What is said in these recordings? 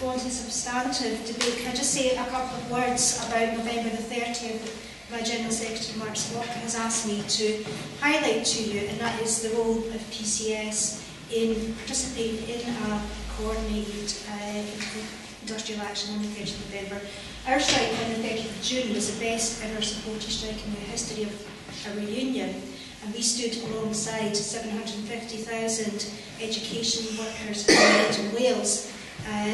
go on to the substantive debate, can I just say a couple of words about November the 30th? My General Secretary, Mark Walker, has asked me to highlight to you, and that is the role of PCS in participating in a coordinated industrial action on the 30th of November. Our strike on the 30th of June was the best ever supported strike in the history of our union, and we stood alongside 750,000 education workers in Wales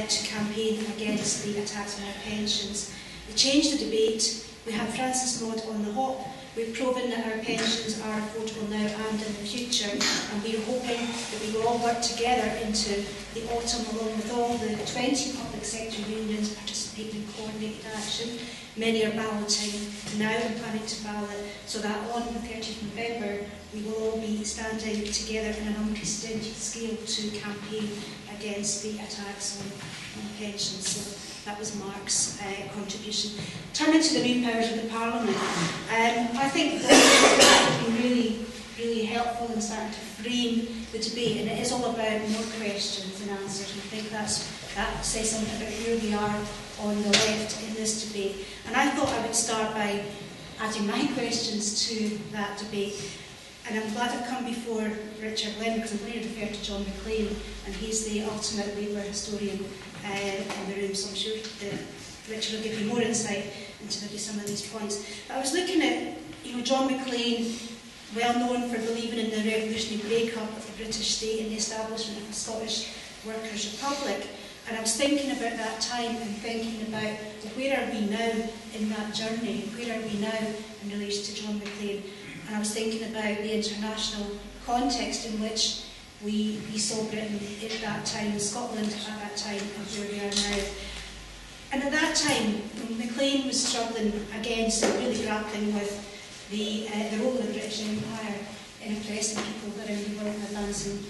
to campaign against the attacks on our pensions. We changed the debate. We have Francis Maud on the hop. We've proven that our pensions are affordable now and in the future, and we're hoping that we will all work together into the autumn along with all the 20 public sector unions participating in coordinated action. Many are balloting now and planning to ballot, so that on the 30th of November we will all be standing together in an unprecedented scale to campaign against the attacks on pensions. So that was Mark's contribution. Turning to the new powers of the Parliament, I think that has been really helpful in starting to frame the debate, and it is all about more questions than answers. I think that says something about where we are on the left in this debate. And I thought I would start by adding my questions to that debate. And I'm glad I've come before Richard Lynn, because I'm going to refer to John McLean, and he's the ultimate Labour historian in the room, so I'm sure that Richard will give you more insight into maybe some of these points. But I was looking at, John McLean, well known for believing in the revolutionary break-up of the British state and the establishment of the Scottish Workers' Republic. And I was thinking about that time and thinking about where are we now in that journey? Where are we now in relation to John McLean? And I was thinking about the international context in which we saw Britain at that time, Scotland at that time, and where we are now. And at that time, McLean was struggling against, really grappling with the role of the British Empire in oppressing people around the world and advancing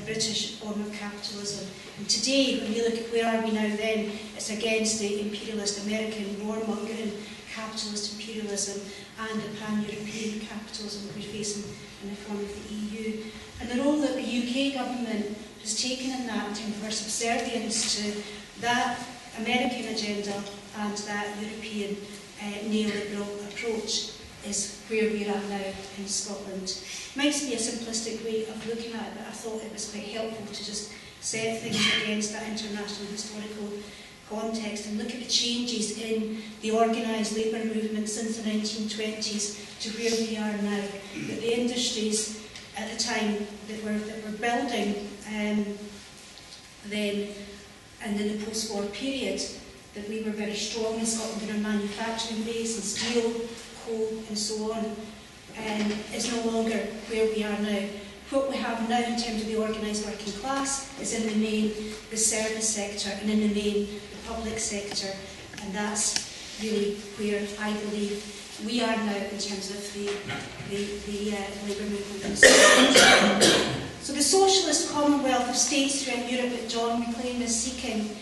British form of capitalism. And today, when you look at where are we now then, it's against the imperialist American warmongering capitalist imperialism and the pan-European capitalism that we're facing in the form of the EU. And the role that the UK government has taken in that in terms of our subservience to that American agenda and that European neoliberal approach is where we're at now in Scotland. It might be a simplistic way of looking at it, but I thought it was quite helpful to just set things against that international historical context and look at the changes in the organised labour movement since the 1920s to where we are now. That the industries at the time that were building then and in the post-war period, that we were very strong in Scotland in our manufacturing base and steel, coal and so on, is no longer where we are now. What we have now in terms of the organised working class is in the main the service sector and in the main the public sector, and that's really where I believe we are now in terms of the labour movement in Scotland. So the socialist commonwealth of states throughout Europe that John McLean is seeking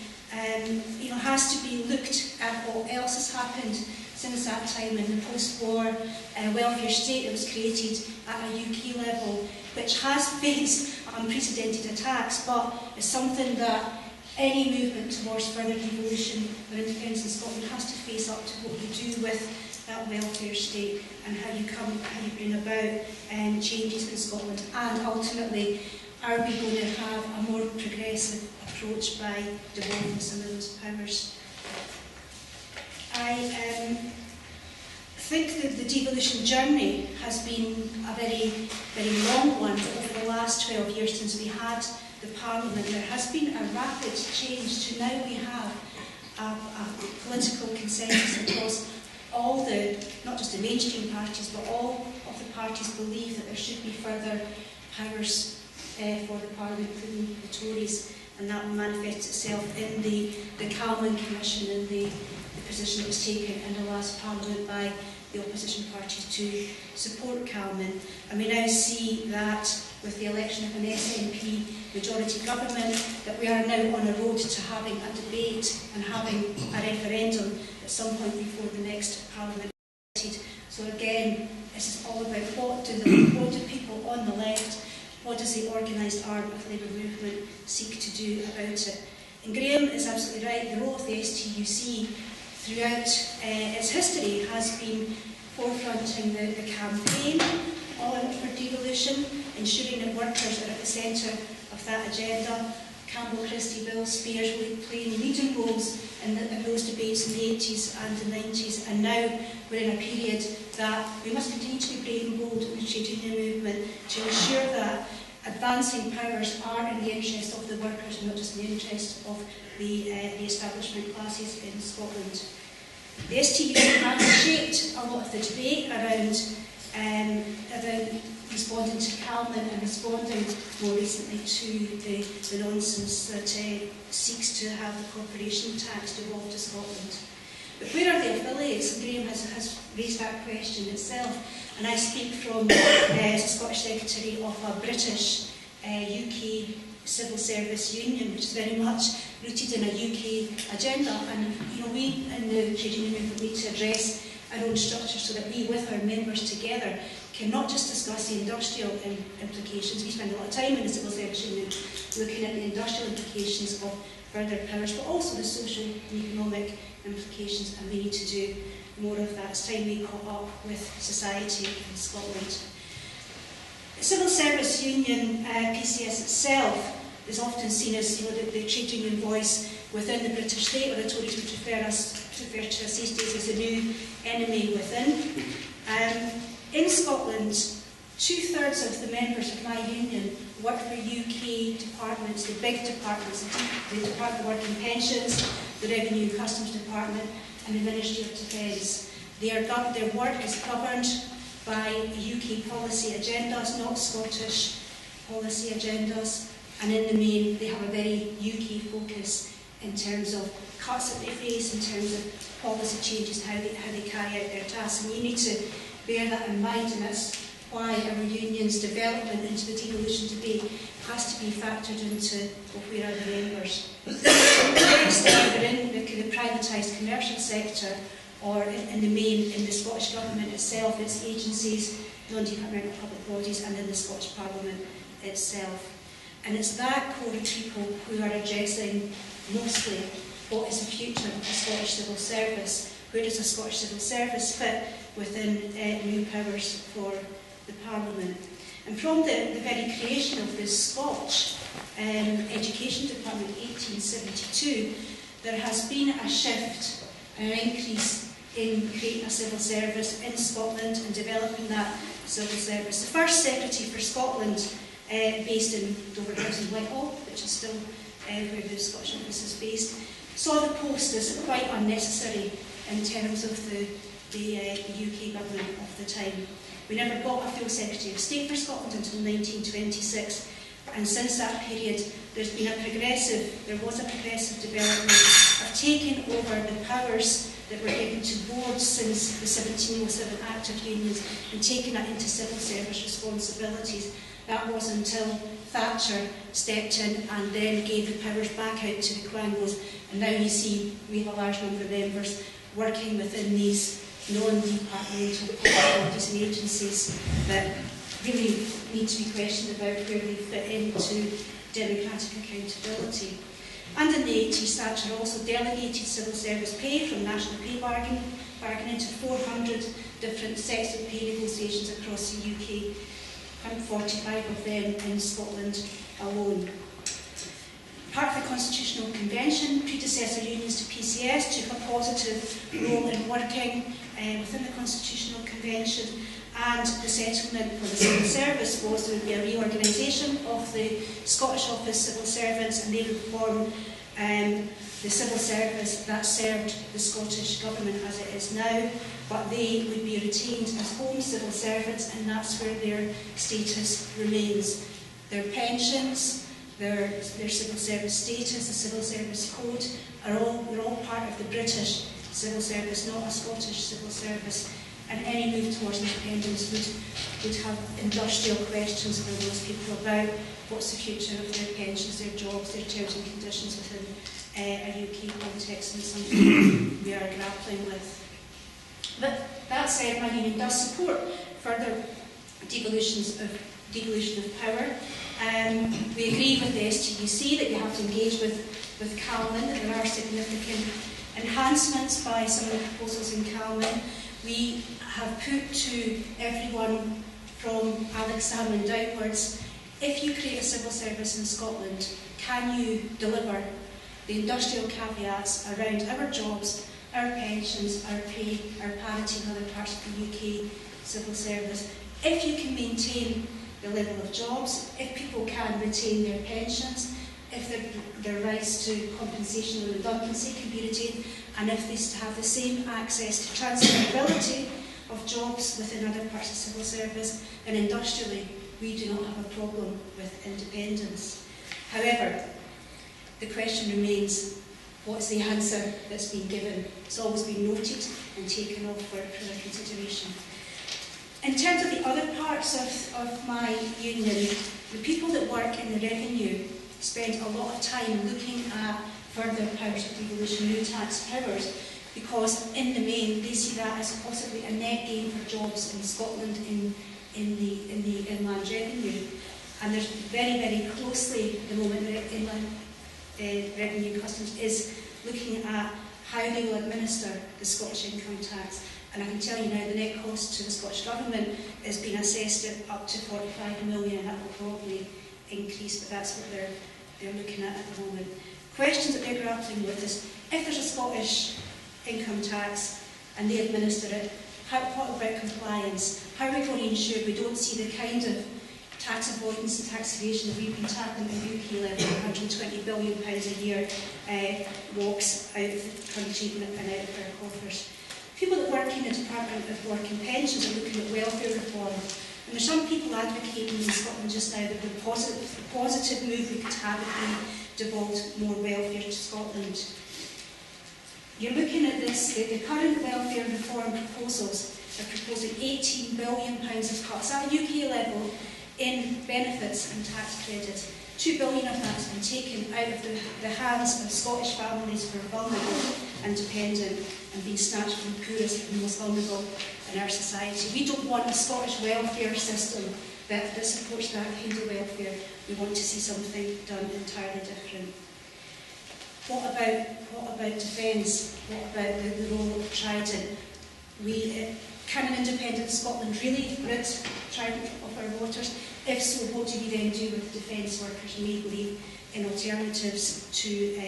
has to be looked at what else has happened since that time in the post-war welfare state that was created at a UK level, which has faced unprecedented attacks, but is something that any movement towards further devolution of independence in Scotland has to face up to what you do with that welfare state and how you bring about changes in Scotland, and ultimately, are we going to have a more progressive approach by devolving some of those powers? I think that the devolution journey has been a very, very long one. Over the last 12 years since we had the Parliament, there has been a rapid change to now we have a political consensus across all the, not just the mainstream parties, but all of the parties believe that there should be further powers for the Parliament, including the Tories, and that will manifest itself in the Calman Commission and the position that was taken in the last Parliament by the opposition parties to support Calman. And we now see that with the election of an SNP majority government, that we are now on a road to having a debate and having a referendum at some point before the next Parliament. So again, this is all about what do people on the left, what does the organised arm of the Labour movement seek to do about it? And Graham is absolutely right. The role of the STUC throughout its history has been forefronting the campaign on for devolution, ensuring that workers are at the centre of that agenda. Campbell, Christie, Bill, Spears playing leading roles in those debates in the 80s and the 90s, and now we're in a period that we must continue to be brave and bold in the trade union movement to ensure that advancing powers are in the interest of the workers and not just in the interest of the establishment classes in Scotland. The STUC has shaped a lot of the debate around responding to Calman and responding more recently to the nonsense that seeks to have the corporation tax devolved to Scotland. But where are the affiliates? Graham has raised that question itself, and I speak from as a Scottish Secretary of a British UK civil service union, which is very much rooted in a UK agenda, and we in the trade union movement need to address our own structure so that we, with our members together, can not just discuss the industrial implications. We spend a lot of time in the civil service union looking at the industrial implications of further powers, but also the social and economic implications, and we need to do more of that. It's time we caught up with society in Scotland. The Civil Service Union, PCS itself, is often seen as the trade union voice within the British state, or the Tories would refer to us these days as a new enemy within. In Scotland, 2/3 of the members of my union work for UK departments, the big departments, the Department of Work and Pensions, the Revenue and Customs Department, and the Ministry of Defence. Their work is governed by UK policy agendas, not Scottish policy agendas, and in the main they have a very UK focus in terms of cuts that they face, in terms of policy changes, how they carry out their tasks. And you need to bear that in mind, and that's why our union's development into the devolution debate has to be factored into where are the members. Whether in the privatised commercial sector or in the main in the Scottish Government itself, its agencies, non-departmental public bodies, and in the Scottish Parliament itself. And it's that core of people who are addressing mostly what is the future of the Scottish civil service. Where does the Scottish civil service fit within new powers for the Parliament? And from the very creation of the Scotch Education Department in 1872, there has been a shift, an increase in creating a civil service in Scotland and developing that civil service. The first Secretary for Scotland, based in Dover House in Whitehall, which is still where the Scottish office is based, saw the post as quite unnecessary in terms of the UK government of the time. We never got a full Secretary of State for Scotland until 1926, and since that period there was a progressive development of taking over the powers that were given to boards since the 1707 Act of Unions and taking that into civil service responsibilities. That was until Thatcher stepped in and then gave the powers back out to the Quangos, and now you see we have a large number of members working within these non-departmental bodies and agencies that really need to be questioned about where they fit into democratic accountability. And in the 80s, Thatcher also delegated civil service pay from national pay bargaining to 400 different sets of pay negotiations across the UK, and 45 of them in Scotland alone. Part of the Constitutional Convention, predecessor unions to PCS took a positive role in working within the Constitutional Convention, and the settlement for the civil service was there would be a reorganisation of the Scottish Office civil servants, and they would form the civil service that served the Scottish Government as it is now, but they would be retained as home civil servants, and that's where their status remains. Their pensions, their civil service status, the civil service code, they're all part of the British civil service, not a Scottish civil service. And any move towards independence would have industrial questions for those people about what's the future of their pensions, their jobs, their terms and conditions within a UK context, and something we are grappling with. But that said, my union does support further devolution of power. We agree with the STUC that you have to engage with with Calman. There are significant enhancements by some of the proposals in Calman. We have put to everyone from Alex Salmon downwards, if you create a civil service in Scotland, can you deliver the industrial caveats around our jobs, our pensions, our pay, our parity in other parts of the UK civil service? If you can maintain the level of jobs, if people can retain their pensions, if their rights to compensation or redundancy can be retained, and if they have the same access to transferability of jobs within other parts of civil service, then industrially we do not have a problem with independence. However, the question remains, what's the answer that's been given? It's always been noted and taken off for further consideration. In terms of the other parts of my union, the people that work in the revenue spend a lot of time looking at further powers of devolution, new tax powers, because in the main they see that as possibly a net gain for jobs in Scotland in the inland revenue. And there's very, very closely at the moment the inland revenue and customs is looking at how they will administer the Scottish income tax. And I can tell you now the net cost to the Scottish Government has been assessed at up to 45 million, and that will probably increase, but that's what they're looking at the moment. Questions that they're grappling with is, if there's a Scottish income tax and they administer it, what about compliance? How are we going to ensure we don't see the kind of tax avoidance and tax evasion that we've been tackling at the UK level, £120 billion a year walks out of the country and out of our coffers? People that work in the Department of Work and Pensions are looking at welfare reform. And there's some people advocating in Scotland just now that the positive move we could have if we devolved more welfare to Scotland. You're looking at this, the current welfare reform proposals are proposing £18 billion of cuts at a UK level in benefits and tax credits. £2 billion of that has been taken out of the hands of Scottish families who are vulnerable and dependent and being snatched from the poorest and most vulnerable in our society. We don't want a Scottish welfare system that supports that kind of welfare. We want to see something done entirely different. What about defence? What about the role of Trident? Can an independent Scotland really rid Trident of our waters? If so, what do we then do with the defence workers? We believe in alternatives to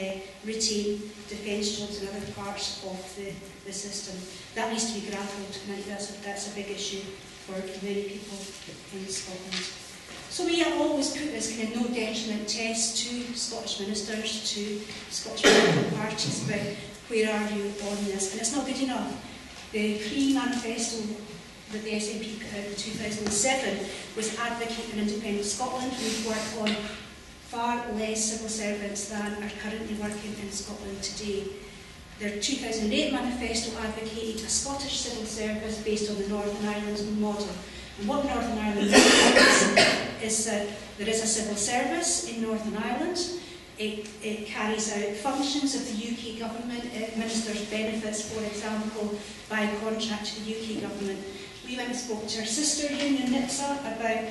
retain defence jobs in other parts of the system. That needs to be grappled, and I think that's a big issue for many people in Scotland. So we have always put this kind of no detriment test to Scottish ministers, to Scottish political parties about where are you on this, and it's not good enough. The pre-manifesto that the SNP put out in 2007 was advocating an independent Scotland. We've worked on far less civil servants than are currently working in Scotland today. Their 2008 manifesto advocated a Scottish civil service based on the Northern Ireland model. And what Northern Ireland is that there is a civil service in Northern Ireland. It carries out functions of the UK government. It administers benefits, for example, by contract to the UK government. We went and spoke to our sister union, NIPSA, about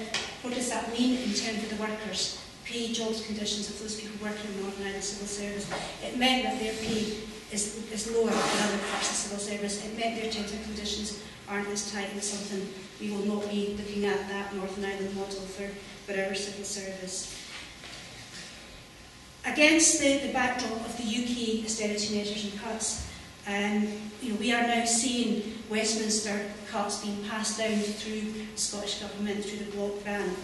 what does that mean in terms of the workers' pay, jobs, conditions of those people working in Northern Ireland civil service. It meant that their pay is lower than other parts of civil service. It meant their terms and conditions aren't as tight, and something we will not be looking at that Northern Ireland model for our civil service. Against the backdrop of the UK austerity measures and cuts, we are now seeing Westminster cuts being passed down through the Scottish Government, through the block grant.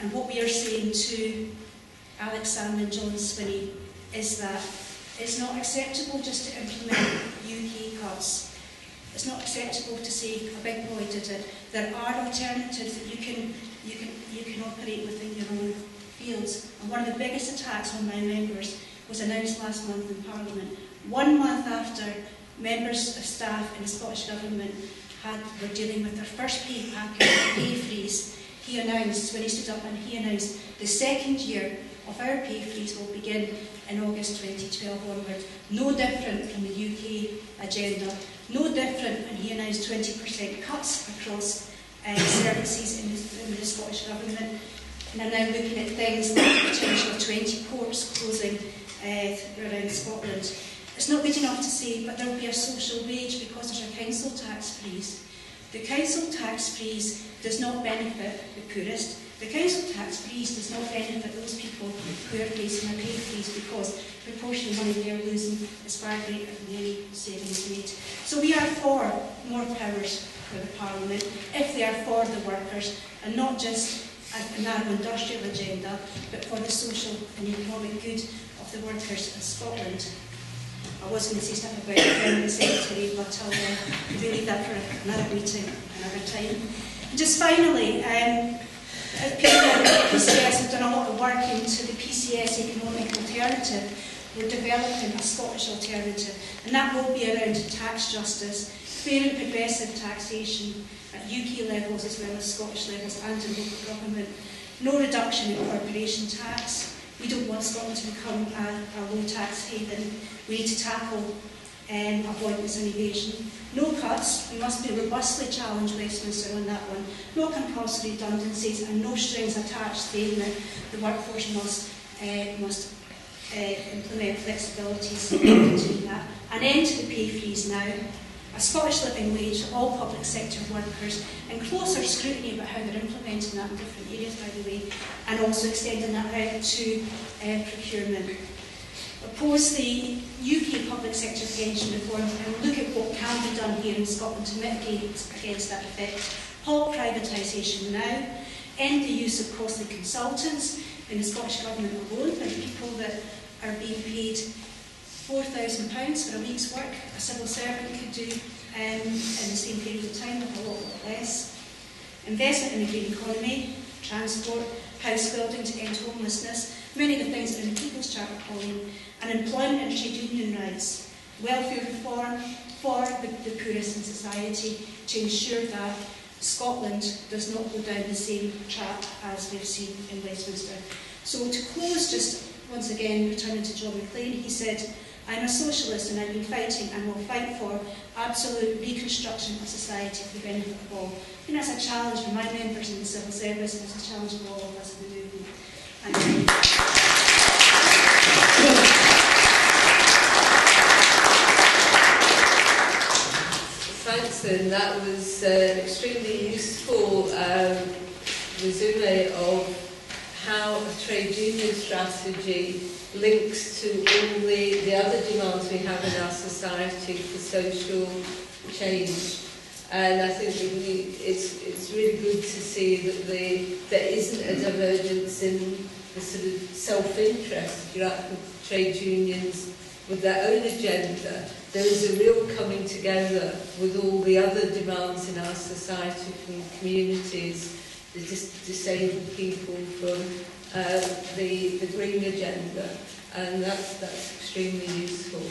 And what we are saying to Alex Salmon and John Swinney is that it's not acceptable just to implement UK cuts. It's not acceptable to say a big boy did it. There are alternatives that you can operate within your own fields. And one of the biggest attacks on my members was announced last month in Parliament. 1 month after members of staff in the Scottish Government were dealing with their first pay packet, pay freeze, he announced, when he stood up and he announced, the second year of our pay freeze will begin in August 2012 onwards. No different from the UK agenda, no different, and he announced 20% cuts across services in the Scottish Government. And are now looking at things like the potential of 20 ports closing around Scotland. It's not good enough to say, but there will be a social wage because there's a council tax freeze. The council tax freeze does not benefit the poorest. The council tax freeze does not benefit those people who are facing a pay freeze because the proportion of money they are losing is far greater than any savings made. So we are for more powers for the Parliament if they are for the workers and not just a narrow industrial agenda, but for the social and economic good of the workers in Scotland. I was going to say stuff about the Permanent Secretary, but I'll leave that for another meeting, another time. And just finally, PCS have done a lot of work into the PCS economic alternative. We're developing a Scottish alternative, and that will be around tax justice, fair and progressive taxation at UK levels as well as Scottish levels and in local government. No reduction in corporation tax. We don't want Scotland to become a low tax haven. We need to tackle avoidance and evasion. No cuts. We must be robustly challenge Westminster on that one. No compulsory redundancies and no strings attached saying that the workforce must implement flexibilities between that. An end to the pay freeze now. A Scottish living wage for all public sector workers, and closer scrutiny about how they're implementing that in different areas, by the way, and also extending that out to procurement. Oppose the UK public sector pension reform and look at what can be done here in Scotland to mitigate against that effect. Halt privatisation now. End the use of costly consultants. In the Scottish Government alone, there are people that are being paid £4,000 for a week's work. A civil servant could do in the same period of time with a lot less. Investment in the green economy, transport, house building to end homelessness, many of the things that are in the People's Charter calling, and employment and trade union rights, welfare reform for the poorest in society to ensure that Scotland does not go down the same trap as we've seen in Westminster. So to close, just once again returning to John McLean, he said, "I'm a socialist and I've been fighting and will fight for absolute reconstruction of society for the benefit of all." I think that's a challenge for my members in the civil service, and it's a challenge for all of us in the movement. Thanks, and that was an extremely useful resume of how a trade union strategy links to all the other demands we have in our society for social change. And I think it's really good to see that there isn't a divergence in the sort of self-interest, if you like, with trade unions with their own agenda. There is a real coming together with all the other demands in our society from communities, the disabled people, from the green agenda, and that's extremely useful.